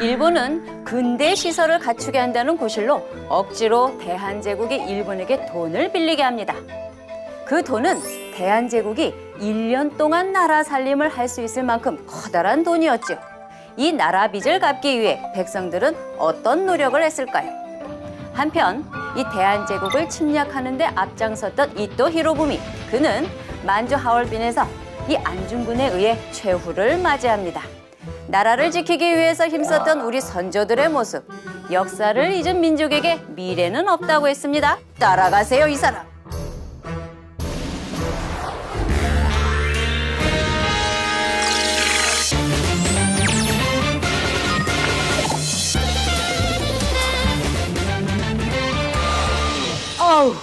일본은 근대 시설을 갖추게 한다는 구실로 억지로 대한제국이 일본에게 돈을 빌리게 합니다. 그 돈은 대한제국이 1년 동안 나라 살림을 할 수 있을 만큼 커다란 돈이었죠. 이 나라 빚을 갚기 위해 백성들은 어떤 노력을 했을까요? 한편 이 대한제국을 침략하는 데 앞장섰던 이토 히로부미, 그는 만주 하얼빈에서 이 안중근에 의해 최후를 맞이합니다. 나라를 지키기 위해서 힘썼던 우리 선조들의 모습, 역사를 잊은 민족에게 미래는 없다고 했습니다. 따라가세요, 이 사람. 아우,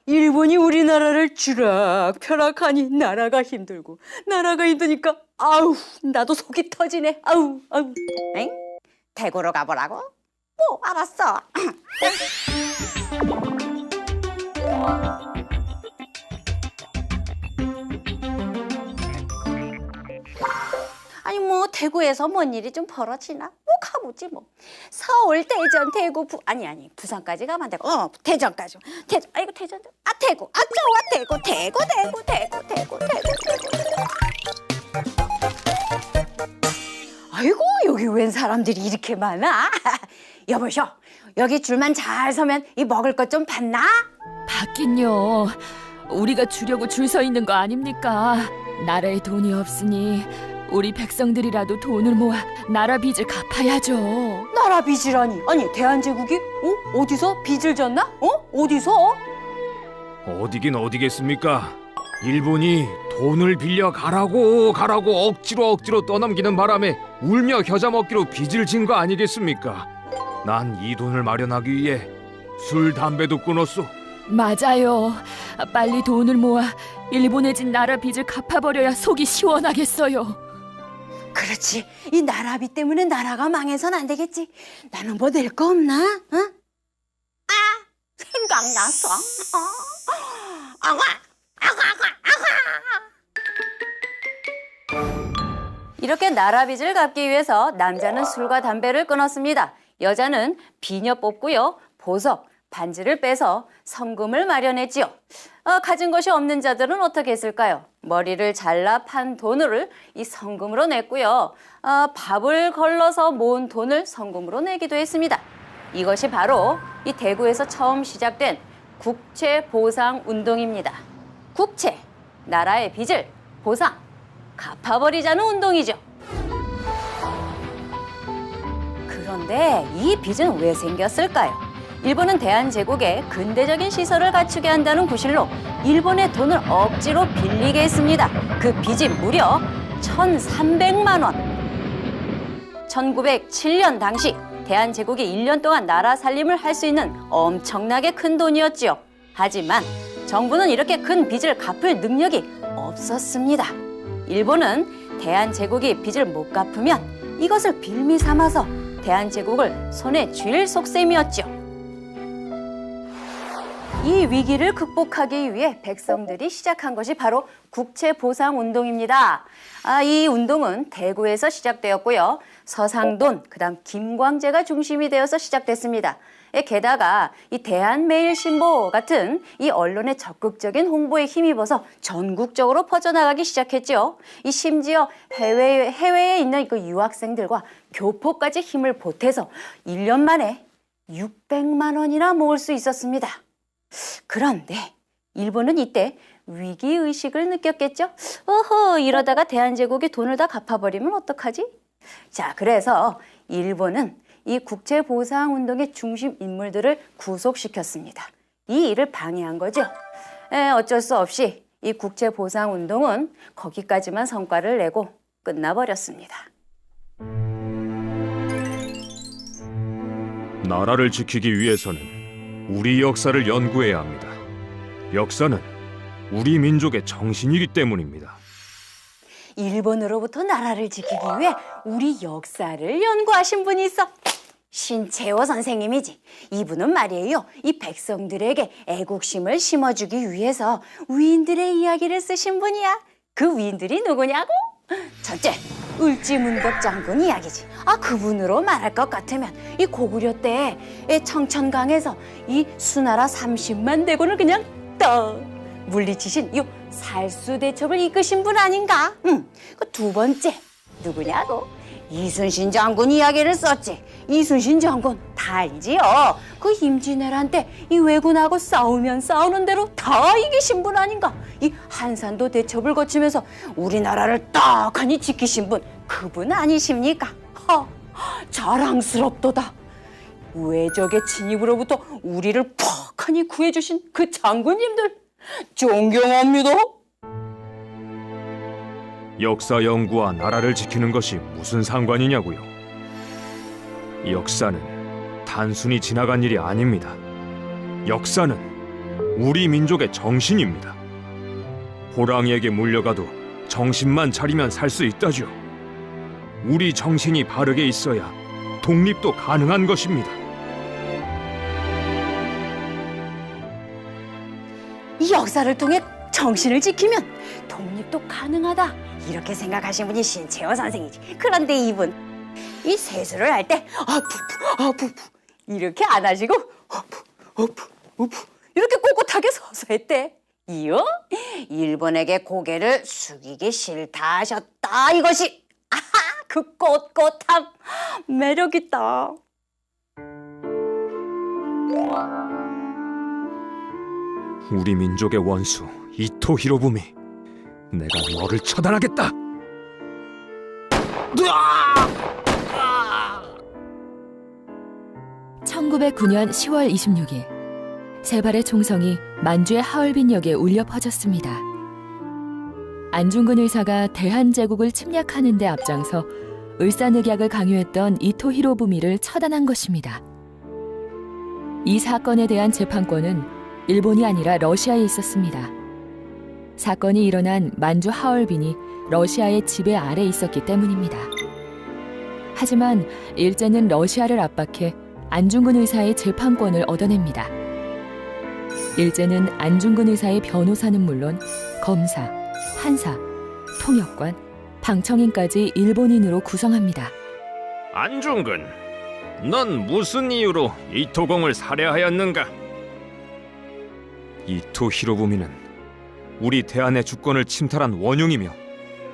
일본이 우리나라를 쥐락펴락하니 나라가 힘드니까 아우, 나도 속이 터지네. 아우. 엥? 대구로 가보라고? 뭐 알았어. 아니 뭐 대구에서 뭔 일이 좀 벌어지나? 뭐 가보지 뭐. 서울, 대전, 대구, 부산까지 가면 되고. 대전까지. 아이고 대전. 대구. 좋아, 대구. 아이고 여기 웬 사람들이 이렇게 많아? 여보셔, 여기 줄만 잘 서면 이 먹을 것 좀 받나? 받긴요. 우리가 주려고 줄 서 있는 거 아닙니까? 나라에 돈이 없으니 우리 백성들이라도 돈을 모아 나라 빚을 갚아야죠. 나라 빚이라니. 아니 대한제국이 어디서 빚을 졌나? 어디서? 어디긴 어디겠습니까? 일본이 돈을 빌려 가라고 억지로 떠넘기는 바람에 울며 겨자 먹기로 빚을 진 거 아니겠습니까? 난 이 돈을 마련하기 위해 술, 담배도 끊었소. 맞아요. 빨리 돈을 모아 일본에 진 나라 빚을 갚아버려야 속이 시원하겠어요. 그렇지. 이 나라비 때문에 나라가 망해선 안 되겠지. 나는 뭐 낼 거 없나? 생각났어. 이렇게 나라 빚을 갚기 위해서 남자는 술과 담배를 끊었습니다. 여자는 비녀 뽑고요. 보석, 반지를 빼서 성금을 마련했지요. 가진 것이 없는 자들은 어떻게 했을까요? 머리를 잘라 판 돈을 이 성금으로 냈고요. 밥을 걸러서 모은 돈을 성금으로 내기도 했습니다. 이것이 바로 이 대구에서 처음 시작된 국채보상운동입니다. 국채, 나라의 빚을 보상, 갚아버리자는 운동이죠. 그런데 이 빚은 왜 생겼을까요? 일본은 대한제국에 근대적인 시설을 갖추게 한다는 구실로 일본의 돈을 억지로 빌리게 했습니다. 그 빚이 무려 1,300만 원. 1907년 당시 대한제국이 1년 동안 나라 살림을 할 수 있는 엄청나게 큰 돈이었지요. 하지만 정부는 이렇게 큰 빚을 갚을 능력이 없었습니다. 일본은 대한제국이 빚을 못 갚으면 이것을 빌미 삼아서 대한제국을 손에 쥘 속셈이었죠. 이 위기를 극복하기 위해 백성들이 시작한 것이 바로 국채보상운동입니다. 이 운동은 대구에서 시작되었고요. 서상돈, 그다음 김광재가 중심이 되어서 시작됐습니다. 게다가 이 대한매일신보 같은 이 언론의 적극적인 홍보에 힘입어서 전국적으로 퍼져나가기 시작했죠. 심지어 해외에 있는 그 유학생들과 교포까지 힘을 보태서 1년 만에 600만 원이나 모을 수 있었습니다. 그런데 일본은 이때 위기의식을 느꼈겠죠? 이러다가 대한제국이 돈을 다 갚아버리면 어떡하지? 자, 그래서 일본은 이 국채보상운동의 중심 인물들을 구속시켰습니다. 이 일을 방해한 거죠. 어쩔 수 없이 이 국채보상운동은 거기까지만 성과를 내고 끝나버렸습니다. 나라를 지키기 위해서는 우리 역사를 연구해야 합니다. 역사는 우리 민족의 정신이기 때문입니다. 일본으로부터 나라를 지키기 위해 우리 역사를 연구하신 분이 있어. 신채호 선생님이지. 이분은 말이에요, 이 백성들에게 애국심을 심어주기 위해서 위인들의 이야기를 쓰신 분이야. 그 위인들이 누구냐고? 첫째, 을지문덕 장군 이야기지. 그분으로 말할 것 같으면 이 고구려 때 이 청천강에서 이 수나라 30만 대군을 그냥 떡 물리치신 이 살수대첩을 이끄신 분 아닌가? 그 두 번째 누구냐고? 이순신 장군 이야기를 썼지. 이순신 장군 다 알지요. 그 임진왜란 때 이 왜군하고 싸우면 싸우는 대로 다 이기신 분 아닌가? 이 한산도 대첩을 거치면서 우리나라를 떡하니 지키신 분, 그분 아니십니까? 자랑스럽도다. 외적의 침입으로부터 우리를 퍽하니 구해주신 그 장군님들 존경합니다. 역사 연구와 나라를 지키는 것이 무슨 상관이냐고요? 역사는 단순히 지나간 일이 아닙니다. 역사는 우리 민족의 정신입니다. 호랑이에게 물려가도 정신만 차리면 살 수 있다죠. 우리 정신이 바르게 있어야 독립도 가능한 것입니다. 이 역사를 통해 정신을 지키면 독립도 가능하다. 이렇게 생각하신 분이 신채호 선생이지. 그런데 이분 이 세수를 할 때 푸푸 이렇게 안 하시고 푸푸 이렇게 꼿꼿하게 서서 했대. 이요? 일본에게 고개를 숙이기 싫다 하셨다. 이것이 그 꼿꼿함 매력있다. 우리 민족의 원수 이토 히로부미, 내가 너를 처단하겠다. 1909년 10월 26일 세 발의 총성이 만주의 하얼빈역에 울려 퍼졌습니다. 안중근 의사가 대한제국을 침략하는 데 앞장서 을사늑약을 강요했던 이토 히로부미를 처단한 것입니다. 이 사건에 대한 재판권은 일본이 아니라 러시아에 있었습니다. 사건이 일어난 만주 하얼빈이 러시아의 지배 아래 있었기 때문입니다. 하지만 일제는 러시아를 압박해 안중근 의사의 재판권을 얻어냅니다. 일제는 안중근 의사의 변호사는 물론 검사, 판사, 통역관, 방청인까지 일본인으로 구성합니다. 안중근, 넌 무슨 이유로 이토공을 살해하였는가? 이토 히로부미는 우리 대한의 주권을 침탈한 원흉이며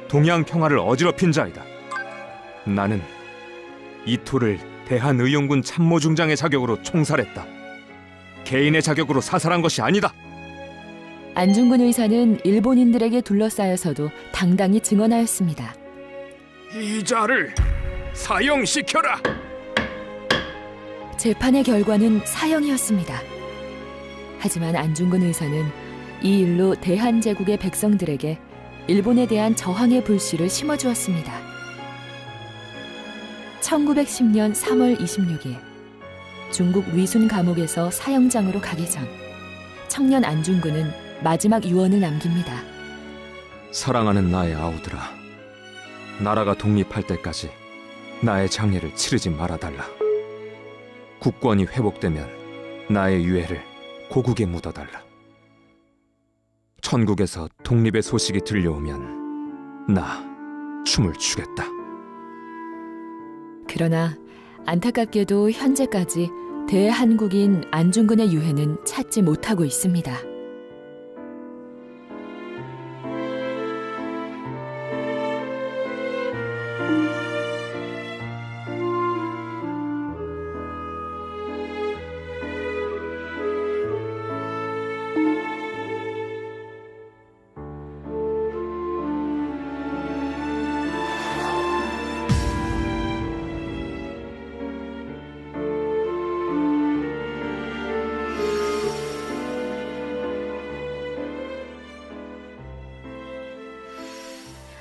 동양 평화를 어지럽힌 자이다. 나는 이토를 대한의용군 참모중장의 자격으로 총살했다. 개인의 자격으로 사살한 것이 아니다. 안중근 의사는 일본인들에게 둘러싸여서도 당당히 증언하였습니다. 이 자를 사형시켜라. 재판의 결과는 사형이었습니다. 하지만 안중근 의사는 이 일로 대한제국의 백성들에게 일본에 대한 저항의 불씨를 심어주었습니다. 1910년 3월 26일 중국 위순 감옥에서 사형장으로 가기 전 청년 안중근은 마지막 유언을 남깁니다. 사랑하는 나의 아우들아, 나라가 독립할 때까지 나의 장례를 치르지 말아달라. 국권이 회복되면 나의 유해를 고국에 묻어달라. 천국에서 독립의 소식이 들려오면 나 춤을 추겠다. 그러나 안타깝게도 현재까지 대한국인 안중근의 유해는 찾지 못하고 있습니다.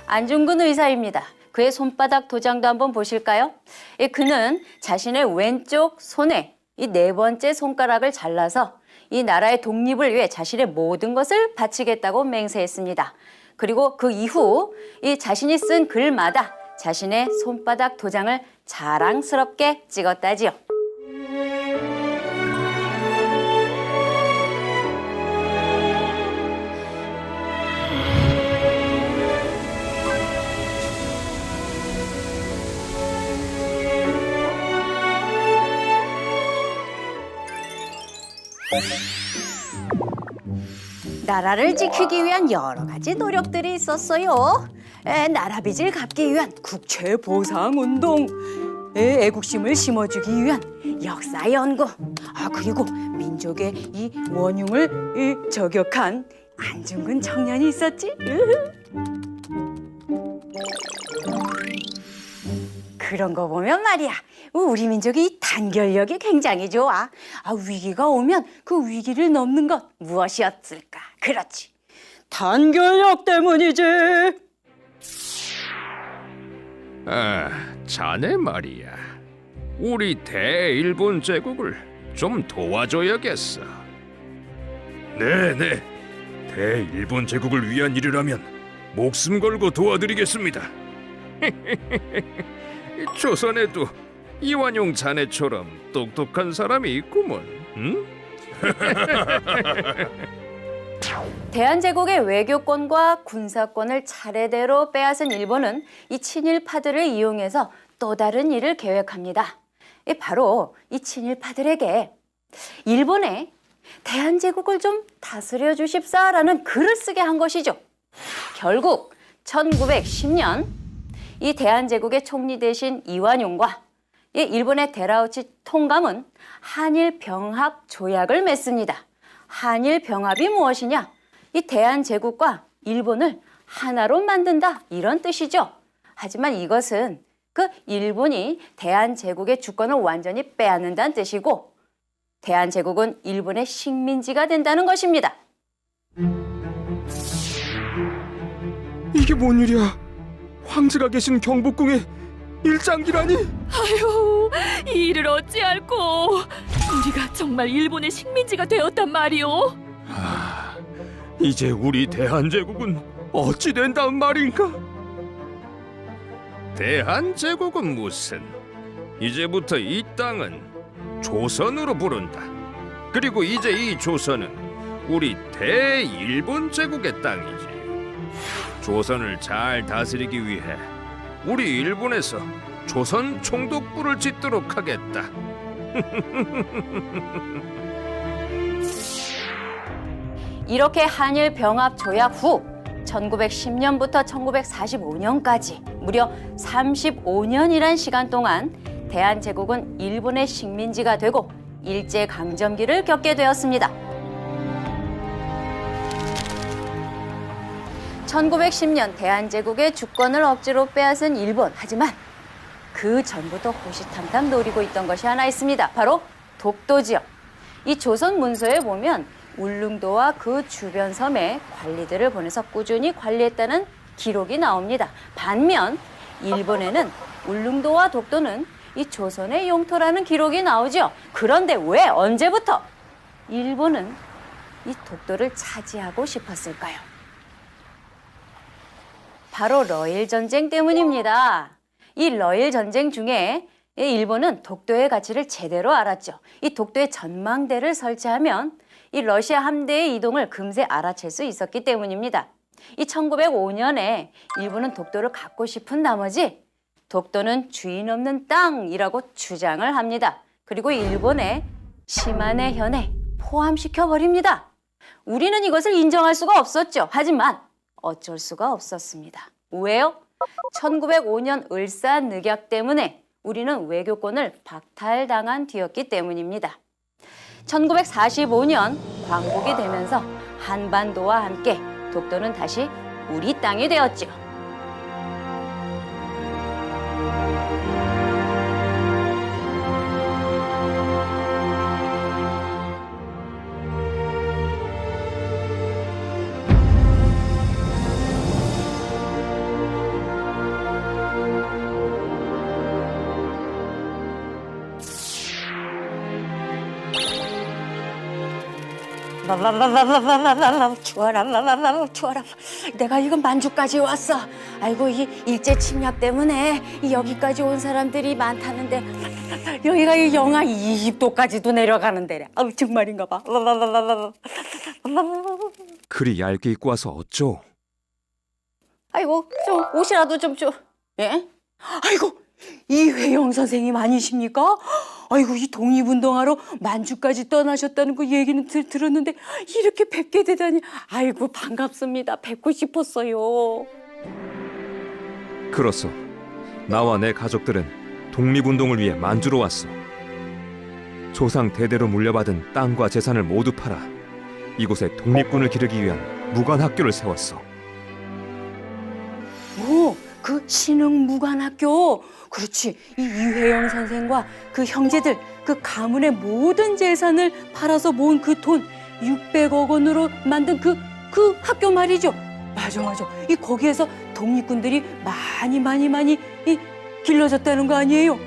안중근 의사입니다. 그의 손바닥 도장도 한번 보실까요? 그는 자신의 왼쪽 손에 이 네 번째 손가락을 잘라서 이 나라의 독립을 위해 자신의 모든 것을 바치겠다고 맹세했습니다. 그리고 그 이후 이 자신이 쓴 글마다 자신의 손바닥 도장을 자랑스럽게 찍었다지요. 나라를 지키기 위한 여러 가지 노력들이 있었어요. 나라 빚을 갚기 위한 국채 보상 운동, 애국심을 심어주기 위한 역사 연구, 그리고 민족의 이 원흉을 저격한 안중근 청년이 있었지. 그런 거 보면 말이야, 우리 민족이 이 단결력이 굉장히 좋아. 위기가 오면 그 위기를 넘는 것 무엇이었을까? 그렇지, 단결력 때문이지. 자네 말이야. 우리 대일본 제국을 좀 도와줘야겠어. 네네. 대일본 제국을 위한 일이라면 목숨 걸고 도와드리겠습니다. 조선에도 이완용 자네처럼 똑똑한 사람이 있구먼. 응? 대한제국의 외교권과 군사권을 차례대로 빼앗은 일본은 이 친일파들을 이용해서 또 다른 일을 계획합니다. 바로 이 친일파들에게 일본에 대한제국을 좀 다스려 주십사라는 글을 쓰게 한 것이죠. 결국 1910년 이 대한제국의 총리 대신 이완용과 이 일본의 데라우치 통감은 한일병합 조약을 맺습니다. 한일병합이 무엇이냐? 이 대한제국과 일본을 하나로 만든다, 이런 뜻이죠. 하지만 이것은 그 일본이 대한제국의 주권을 완전히 빼앗는다는 뜻이고, 대한제국은 일본의 식민지가 된다는 것입니다. 이게 뭔 일이야? 황제가 계신 경복궁에 일장기라니? 아유, 이 일을 어찌할꼬. 우리가 정말 일본의 식민지가 되었단 말이오. 이제 우리 대한제국은 어찌 된단 말인가? 대한제국은 무슨? 이제부터 이 땅은 조선으로 부른다. 그리고 이제 이 조선은 우리 대일본 제국의 땅이지. 조선을 잘 다스리기 위해 우리 일본에서 조선 총독부를 짓도록 하겠다. 이렇게 한일 병합 조약 후 1910년부터 1945년까지 무려 35년이란 시간 동안 대한제국은 일본의 식민지가 되고 일제강점기를 겪게 되었습니다. 1910년 대한제국의 주권을 억지로 빼앗은 일본. 하지만 그 전부터 호시탐탐 노리고 있던 것이 하나 있습니다. 바로 독도 지역. 이 조선 문서에 보면 울릉도와 그 주변 섬에 관리들을 보내서 꾸준히 관리했다는 기록이 나옵니다. 반면 일본에는 울릉도와 독도는 이 조선의 영토라는 기록이 나오죠. 그런데 왜 언제부터 일본은 이 독도를 차지하고 싶었을까요? 바로 러일 전쟁 때문입니다. 이 러일 전쟁 중에 일본은 독도의 가치를 제대로 알았죠. 이 독도에 전망대를 설치하면 이 러시아 함대의 이동을 금세 알아챌 수 있었기 때문입니다. 이 1905년에 일본은 독도를 갖고 싶은 나머지 독도는 주인 없는 땅이라고 주장을 합니다. 그리고 일본의 시마네 현에 포함시켜 버립니다. 우리는 이것을 인정할 수가 없었죠. 하지만 어쩔 수가 없었습니다. 왜요? 1905년 을사늑약 때문에 우리는 외교권을 박탈당한 뒤였기 때문입니다. 1945년 광복이 되면서 한반도와 함께 독도는 다시 우리 땅이 되었죠. 랄랄랄랄랄랄랄 추워라 랄랄랄 추워라. 내가 이거 만주까지 왔어. 아이고 이 일제 침략 때문에 여기까지 온 사람들이 많다는데 여기가 이 영하 20도까지도 내려가는 데래. 아우 정말인가 봐. 랄랄랄랄랄. 그리 얇게 입고 와서 어쩌? 아이고 좀 옷이라도 좀 줘. 예? 아이고 이회영 선생님 아니십니까? 아이고 이 독립운동하러 만주까지 떠나셨다는 거 얘기는 들었는데 이렇게 뵙게 되다니 아이고 반갑습니다. 뵙고 싶었어요. 그렇소. 나와 내 가족들은 독립운동을 위해 만주로 왔소. 조상 대대로 물려받은 땅과 재산을 모두 팔아 이곳에 독립군을 기르기 위한 무관학교를 세웠소. 오, 그 신흥무관학교. 그렇지. 이 이회영 선생과 그 형제들 그 가문의 모든 재산을 팔아서 모은 그 돈 600억 원으로 만든 그 학교 말이죠. 맞아. 이 거기에서 독립군들이 많이 이 길러졌다는 거 아니에요?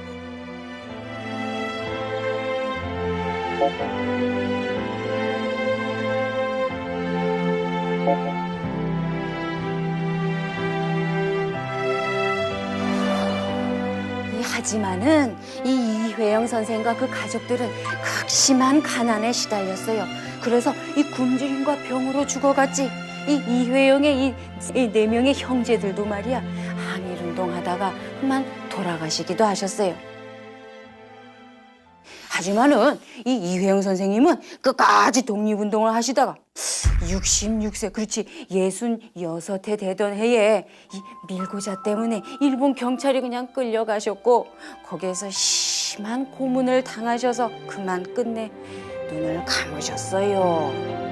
하지만은 이 이회영 선생과 그 가족들은 극심한 가난에 시달렸어요. 그래서 이 굶주림과 병으로 죽어갔지. 이 이회영의 이 4명의 형제들도 말이야 항일운동하다가 그만 돌아가시기도 하셨어요. 하지만은 이 이회영 선생님은 끝까지 독립운동을 하시다가 66세, 그렇지 66해 되던 해에 이 밀고자 때문에 일본 경찰이 그냥 끌려가셨고 거기에서 심한 고문을 당하셔서 그만 끝내 눈을 감으셨어요.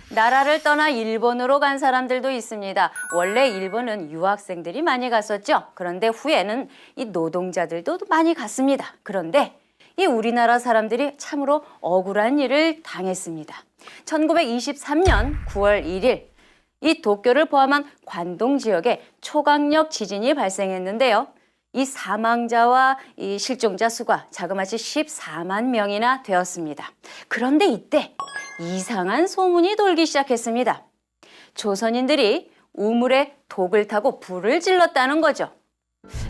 나라를 떠나 일본으로 간 사람들도 있습니다. 원래 일본은 유학생들이 많이 갔었죠. 그런데 후에는 이 노동자들도 많이 갔습니다. 그런데 이 우리나라 사람들이 참으로 억울한 일을 당했습니다. 1923년 9월 1일 이 도쿄를 포함한 관동 지역에 초강력 지진이 발생했는데요. 이 사망자와 이 실종자 수가 자그마치 14만 명이나 되었습니다. 그런데 이때 이상한 소문이 돌기 시작했습니다. 조선인들이 우물에 독을 타고 불을 질렀다는 거죠.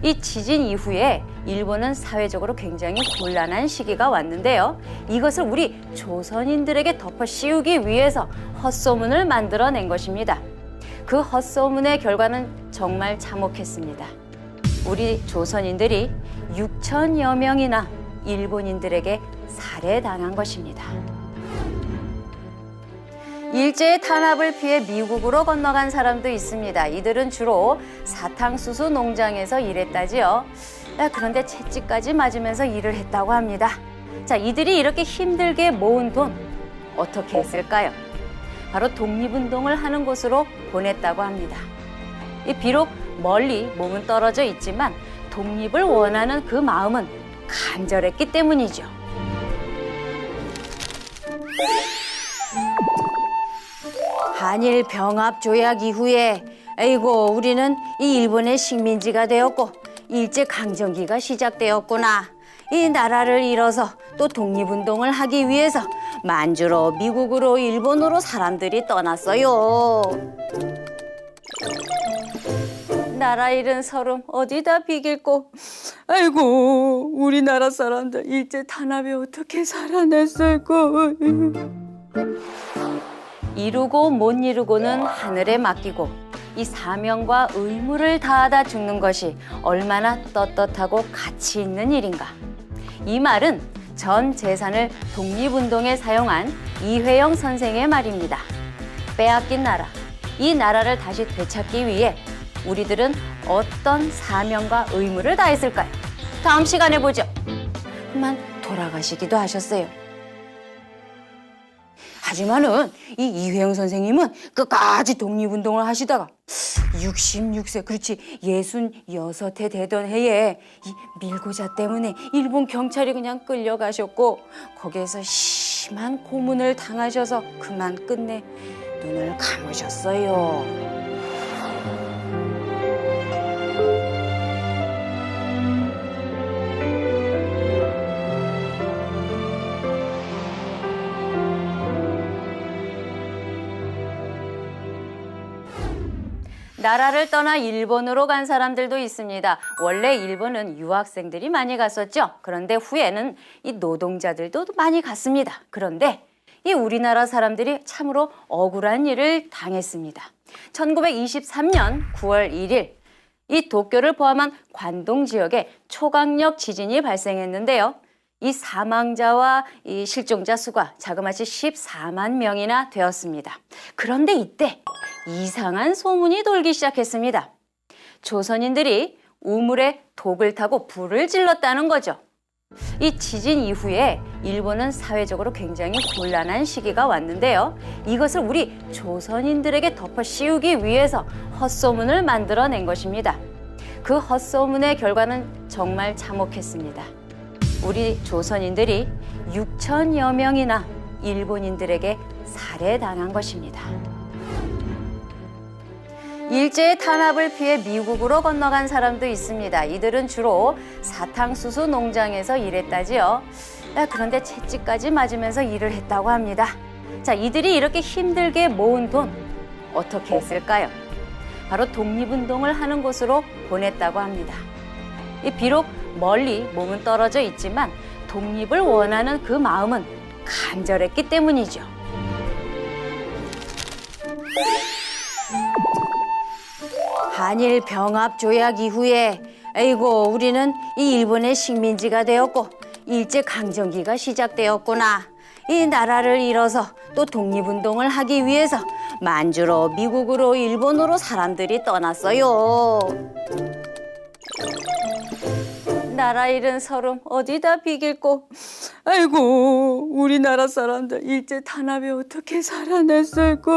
이 지진 이후에 일본은 사회적으로 굉장히 곤란한 시기가 왔는데요. 이것을 우리 조선인들에게 덮어 씌우기 위해서 헛소문을 만들어낸 것입니다. 그 헛소문의 결과는 정말 참혹했습니다. 우리 조선인들이 6천여 명이나 일본인들에게 살해당한 것입니다. 일제의 탄압을 피해 미국으로 건너간 사람도 있습니다. 이들은 주로 사탕수수 농장에서 일했다지요. 그런데 채찍까지 맞으면서 일을 했다고 합니다. 자, 이들이 이렇게 힘들게 모은 돈 어떻게 했을까요? 바로 독립운동을 하는 곳으로 보냈다고 합니다. 비록 멀리 몸은 떨어져 있지만 독립을 원하는 그 마음은 간절했기 때문이죠. 한일 병합 조약 이후에 아이고 우리는 이 일본의 식민지가 되었고 일제 강점기가 시작되었구나. 이 나라를 잃어서 또 독립운동을 하기 위해서 만주로 미국으로 일본으로 사람들이 떠났어요. 나라 잃은 서름 어디다 비길고 아이고 우리나라 사람들 일제 탄압에 어떻게 살아냈을까. 이루고 못 이루고는 하늘에 맡기고 이 사명과 의무를 다하다 죽는 것이 얼마나 떳떳하고 가치 있는 일인가. 이 말은 전 재산을 독립운동에 사용한 이회영 선생의 말입니다. 빼앗긴 나라, 이 나라를 다시 되찾기 위해 우리들은 어떤 사명과 의무를 다했을까요? 다음 시간에 보죠. 그만 돌아가시기도 하셨어요. 하지만은 이 이회영 선생님은 끝까지 독립운동을 하시다가 66세, 그렇지 66해 되던 해에 이 밀고자 때문에 일본 경찰이 그냥 끌려가셨고 거기에서 심한 고문을 당하셔서 그만 끝내 눈을 감으셨어요. 나라를 떠나 일본으로 간 사람들도 있습니다. 원래 일본은 유학생들이 많이 갔었죠. 그런데 후에는 이 노동자들도 많이 갔습니다. 그런데 이 우리나라 사람들이 참으로 억울한 일을 당했습니다. 1923년 9월 1일 이 도쿄를 포함한 관동 지역에 초강력 지진이 발생했는데요. 이 사망자와 이 실종자 수가 자그마치 14만 명이나 되었습니다. 그런데 이때 이상한 소문이 돌기 시작했습니다. 조선인들이 우물에 독을 타고 불을 질렀다는 거죠. 이 지진 이후에 일본은 사회적으로 굉장히 곤란한 시기가 왔는데요. 이것을 우리 조선인들에게 덮어 씌우기 위해서 헛소문을 만들어낸 것입니다. 그 헛소문의 결과는 정말 참혹했습니다. 우리 조선인들이 6천여 명이나 일본인들에게 살해당한 것입니다. 일제의 탄압을 피해 미국으로 건너간 사람도 있습니다. 이들은 주로 사탕수수 농장에서 일했다지요. 그런데 채찍까지 맞으면서 일을 했다고 합니다. 자, 이들이 이렇게 힘들게 모은 돈 어떻게 했을까요? 바로 독립운동을 하는 곳으로 보냈다고 합니다. 비록 멀리 몸은 떨어져 있지만 독립을 원하는 그 마음은 간절했기 때문이죠. 한일 병합 조약 이후에 우리는 이 일본의 식민지가 되었고 일제 강점기가 시작되었구나. 이 나라를 잃어서 또 독립운동을 하기 위해서 만주로, 미국으로, 일본으로 사람들이 떠났어요. 나라 잃은 서름 어디다 비길고, 우리나라 사람들 일제 탄압에 어떻게 살아냈을까.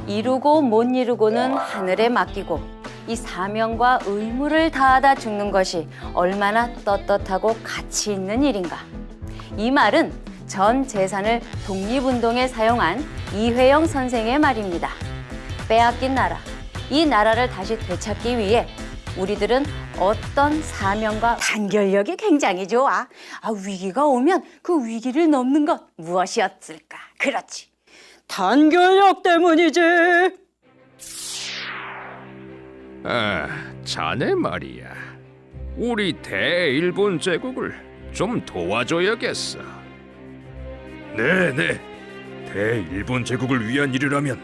이루고 못 이루고는 하늘에 맡기고 이 사명과 의무를 다하다 죽는 것이 얼마나 떳떳하고 가치 있는 일인가. 이 말은 전 재산을 독립운동에 사용한 이회영 선생의 말입니다. 빼앗긴 나라, 이 나라를 다시 되찾기 위해 우리들은 어떤 사명과 단결력이 굉장히 좋아. 위기가 오면 그 위기를 넘는 것 무엇이었을까? 그렇지, 단결력 때문이지. 자네 말이야. 우리 대일본 제국을 좀 도와줘야겠어. 네네. 대일본 제국을 위한 일이라면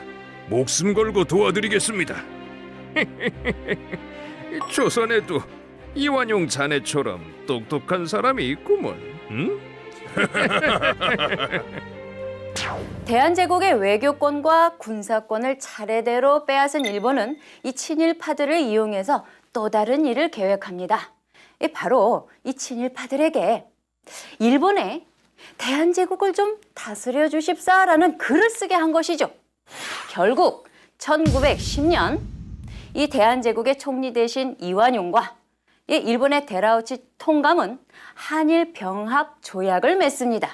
목숨 걸고 도와드리겠습니다. 조선에도 이완용 자네처럼 똑똑한 사람이 있구먼. 응? 대한제국의 외교권과 군사권을 차례대로 빼앗은 일본은 이 친일파들을 이용해서 또 다른 일을 계획합니다. 바로 이 친일파들에게 일본에 대한제국을 좀 다스려 주십사라는 글을 쓰게 한 것이죠. 결국 1910년 이 대한제국의 총리 대신 이완용과 이 일본의 데라우치 통감은 한일 병합 조약을 맺습니다.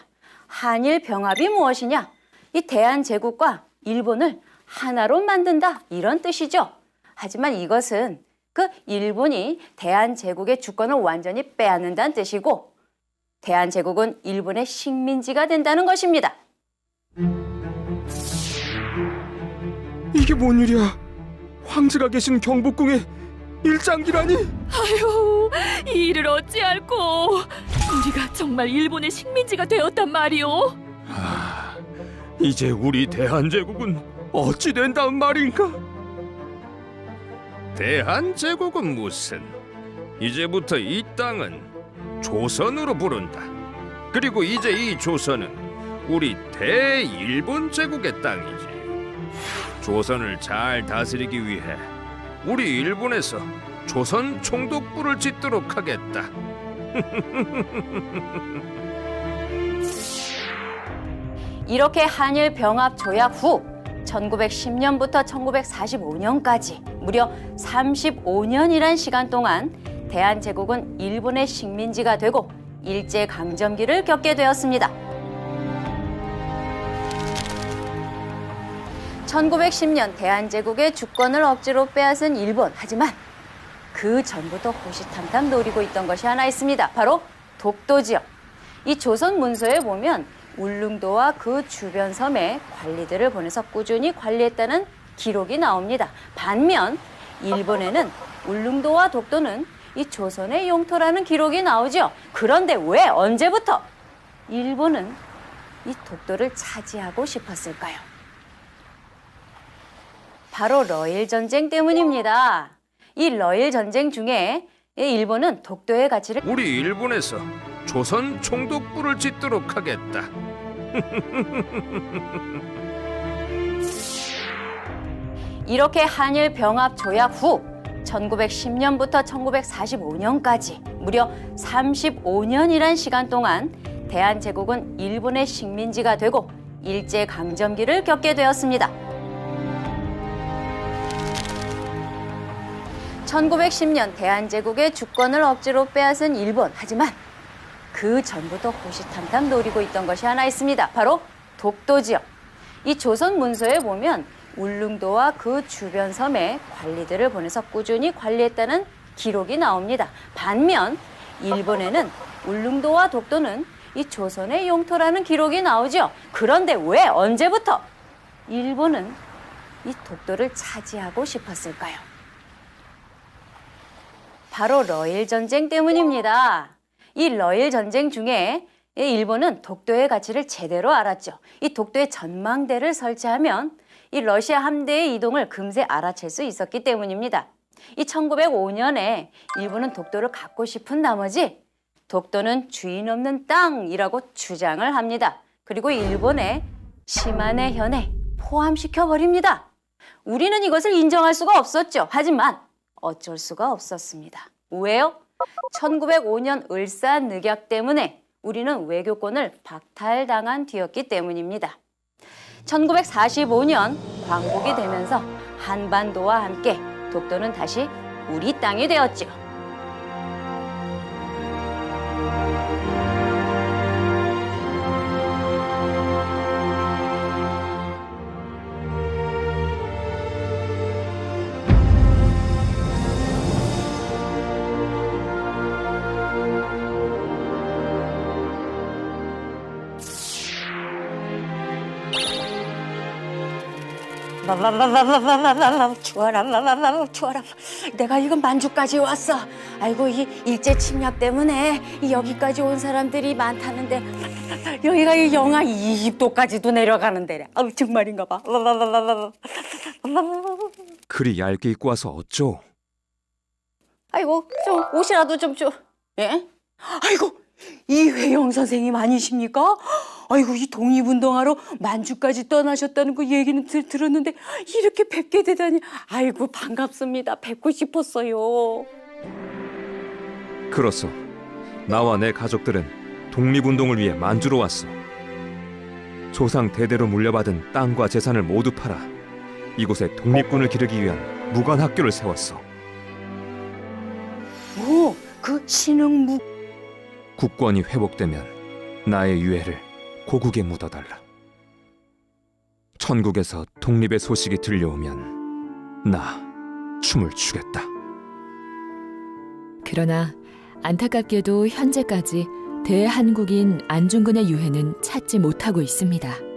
한일 병합이 무엇이냐? 이 대한제국과 일본을 하나로 만든다, 이런 뜻이죠. 하지만 이것은 그 일본이 대한제국의 주권을 완전히 빼앗는다는 뜻이고 대한제국은 일본의 식민지가 된다는 것입니다. 이게 뭔 일이야? 황제가 계신 경복궁에 일장기라니? 아유, 이 일을 어찌할꼬. 우리가 정말 일본의 식민지가 되었단 말이오. 이제 우리 대한제국은 어찌 된다는 말인가? 대한제국은 무슨? 이제부터 이 땅은 조선으로 부른다. 그리고 이제 이 조선은 우리 대일본 제국의 땅이지. 조선을 잘 다스리기 위해 우리 일본에서 조선 총독부를 짓도록 하겠다. 이렇게 한일 병합 조약 후 1910년부터 1945년까지 무려 35년이란 시간 동안 대한제국은 일본의 식민지가 되고 일제강점기를 겪게 되었습니다. 1910년 대한제국의 주권을 억지로 빼앗은 일본. 하지만 그 전부터 호시탐탐 노리고 있던 것이 하나 있습니다. 바로 독도 지역. 이 조선 문서에 보면 울릉도와 그 주변 섬에 관리들을 보내서 꾸준히 관리했다는 기록이 나옵니다. 반면 일본에는 울릉도와 독도는 이 조선의 영토라는 기록이 나오죠. 그런데 왜 언제부터 일본은 이 독도를 차지하고 싶었을까요? 바로 러일 전쟁 때문입니다. 이 러일 전쟁 중에 일본은 독도의 가치를 우리 일본에서 조선 총독부를 짓도록 하겠다. 이렇게 한일 병합 조약 후 1910년부터 1945년까지 무려 35년이란 시간 동안 대한제국은 일본의 식민지가 되고 일제강점기를 겪게 되었습니다. 1910년 대한제국의 주권을 억지로 빼앗은 일본. 하지만 그 전부터 호시탐탐 노리고 있던 것이 하나 있습니다. 바로 독도 지역. 이 조선 문서에 보면 울릉도와 그 주변 섬에 관리들을 보내서 꾸준히 관리했다는 기록이 나옵니다. 반면 일본에는 울릉도와 독도는 이 조선의 영토라는 기록이 나오죠. 그런데 왜 언제부터 일본은 이 독도를 차지하고 싶었을까요? 바로 러일 전쟁 때문입니다. 이 러일 전쟁 중에 일본은 독도의 가치를 제대로 알았죠. 이 독도에 전망대를 설치하면 이 러시아 함대의 이동을 금세 알아챌 수 있었기 때문입니다. 이 1905년에 일본은 독도를 갖고 싶은 나머지 독도는 주인 없는 땅이라고 주장을 합니다. 그리고 일본의 시마네 현에 포함시켜 버립니다. 우리는 이것을 인정할 수가 없었죠. 하지만 어쩔 수가 없었습니다. 왜요? 1905년 을사늑약 때문에 우리는 외교권을 박탈당한 뒤였기 때문입니다. 1945년 광복이 되면서 한반도와 함께 독도는 다시 우리 땅이 되었죠. 랄랄랄랄랄랄랄 추워라 랄랄랄 추워라 내가 이거 만주까지 왔어. 아이고 이 일제 침략 때문에 여기까지 온 사람들이 많다는데 여기가 이 영하 20도까지도 내려가는 데래. 아우 정말인가 봐. 랄랄랄랄랄 그리 얇게 입고 와서 어쩌? 아이고 좀 옷이라도 좀 줘. 예? 아이고 이회영 선생님 아니십니까? 아이고 이 독립운동하러 만주까지 떠나셨다는 그 얘기는 들었는데 이렇게 뵙게 되다니 아이고 반갑습니다. 뵙고 싶었어요. 그렇소. 나와 내 가족들은 독립운동을 위해 만주로 왔소. 조상 대대로 물려받은 땅과 재산을 모두 팔아 이곳에 독립군을 기르기 위한 무관학교를 세웠소. 오, 그 신흥무 국권이 회복되면 나의 유해를 고국에 묻어달라. 천국에서 독립의 소식이 들려오면 나 춤을 추겠다. 그러나 안타깝게도 현재까지 대한국인 안중근의 유해는 찾지 못하고 있습니다.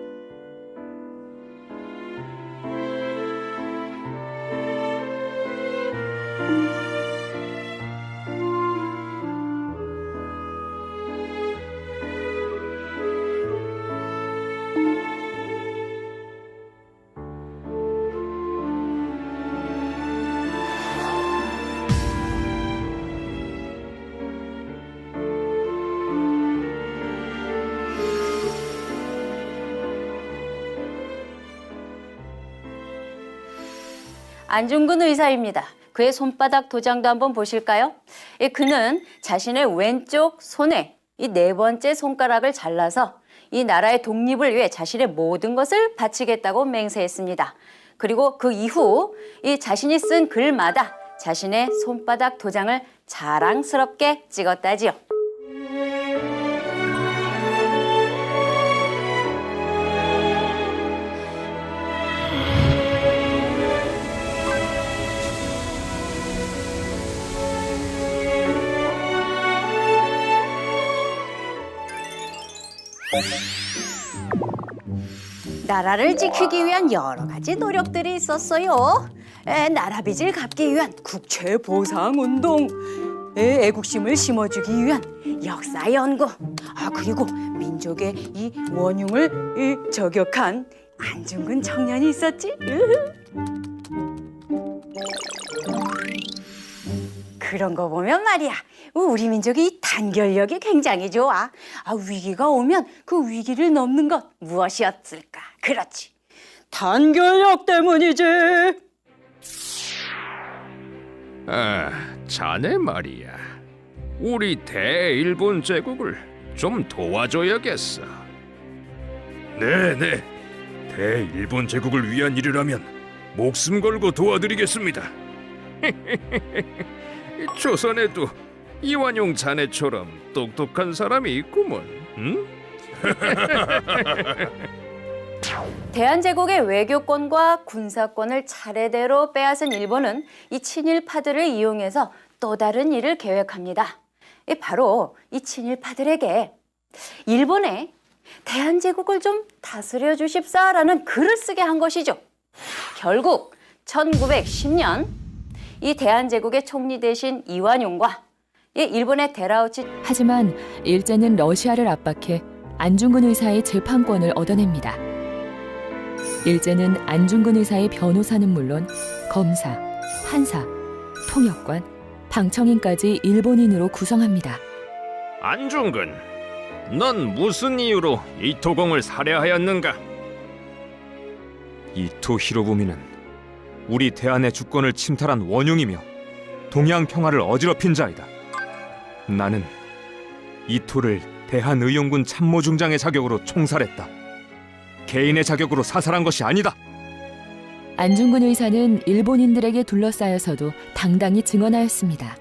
안중근 의사입니다. 그의 손바닥 도장도 한번 보실까요? 그는 자신의 왼쪽 손에 이 네 번째 손가락을 잘라서 이 나라의 독립을 위해 자신의 모든 것을 바치겠다고 맹세했습니다. 그리고 그 이후 이 자신이 쓴 글마다 자신의 손바닥 도장을 자랑스럽게 찍었다지요. 나라를 지키기 위한 여러 가지 노력들이 있었어요. 나라 빚을 갚기 위한 국채 보상 운동, 애국심을 심어주기 위한 역사 연구, 그리고 민족의 이 원흉을 저격한 안중근 청년이 있었지. 그런 거 보면 말이야, 우리 민족이 단결력이 굉장히 좋아. 위기가 오면 그 위기를 넘는 것 무엇이었을까? 그렇지, 단결력 때문이지. 자네 말이야. 우리 대일본 제국을 좀 도와줘야겠어. 네네. 대일본 제국을 위한 일이라면 목숨 걸고 도와드리겠습니다. 조선에도 이완용 자네처럼 똑똑한 사람이 있구먼. 응? 대한제국의 외교권과 군사권을 차례대로 빼앗은 일본은 이 친일파들을 이용해서 또 다른 일을 계획합니다. 바로 이 친일파들에게 일본에 대한제국을 좀 다스려 주십사라는 글을 쓰게 한 것이죠. 결국 1910년 이 대한제국의 총리 대신 이완용과 일본의 데라우치. 하지만 일제는 러시아를 압박해 안중근 의사의 재판권을 얻어냅니다. 일제는 안중근 의사의 변호사는 물론 검사, 판사, 통역관, 방청인까지 일본인으로 구성합니다. 안중근, 넌 무슨 이유로 이토공을 살해하였는가? 이토 히로부미는 우리 대한의 주권을 침탈한 원흉이며 동양 평화를 어지럽힌 자이다. 나는 이토를 대한의용군 참모중장의 자격으로 총살했다. 개인의 자격으로 사살한 것이 아니다. 안중근 의사는 일본인들에게 둘러싸여서도 당당히 증언하였습니다.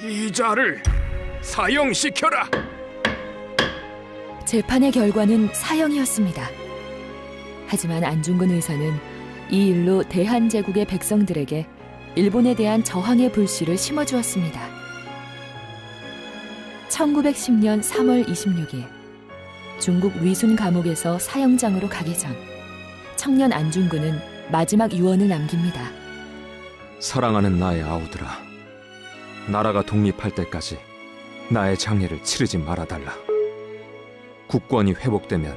이 자를 사형시켜라. 재판의 결과는 사형이었습니다. 하지만 안중근 의사는 이 일로 대한제국의 백성들에게 일본에 대한 저항의 불씨를 심어주었습니다. 1910년 3월 26일 중국 위순 감옥에서 사형장으로 가기 전 청년 안중근은 마지막 유언을 남깁니다. 사랑하는 나의 아우들아, 나라가 독립할 때까지 나의 장례를 치르지 말아달라. 국권이 회복되면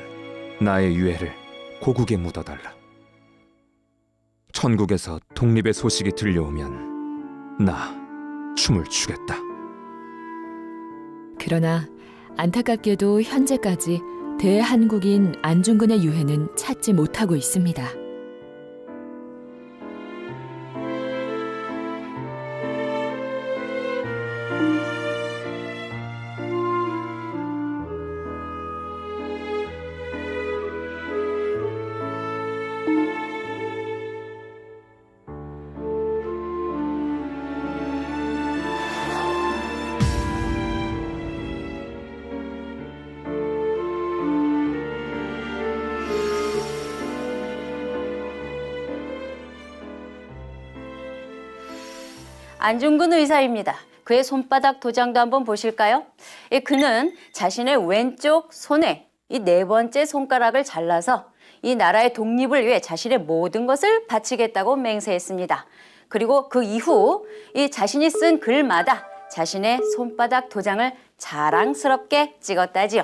나의 유해를 고국에 묻어달라. 천국에서 독립의 소식이 들려오면 나 춤을 추겠다. 그러나 안타깝게도 현재까지 대한국인 안중근의 유해는 찾지 못하고 있습니다. 안중근 의사입니다. 그의 손바닥 도장도 한번 보실까요? 그는 자신의 왼쪽 손에 이 네 번째 손가락을 잘라서 이 나라의 독립을 위해 자신의 모든 것을 바치겠다고 맹세했습니다. 그리고 그 이후 이 자신이 쓴 글마다 자신의 손바닥 도장을 자랑스럽게 찍었다지요.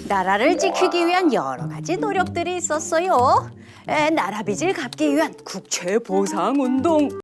나라를 지키기 위한 여러 가지 노력들이 있었어요. 나라 빚을 갚기 위한 국채 보상 운동,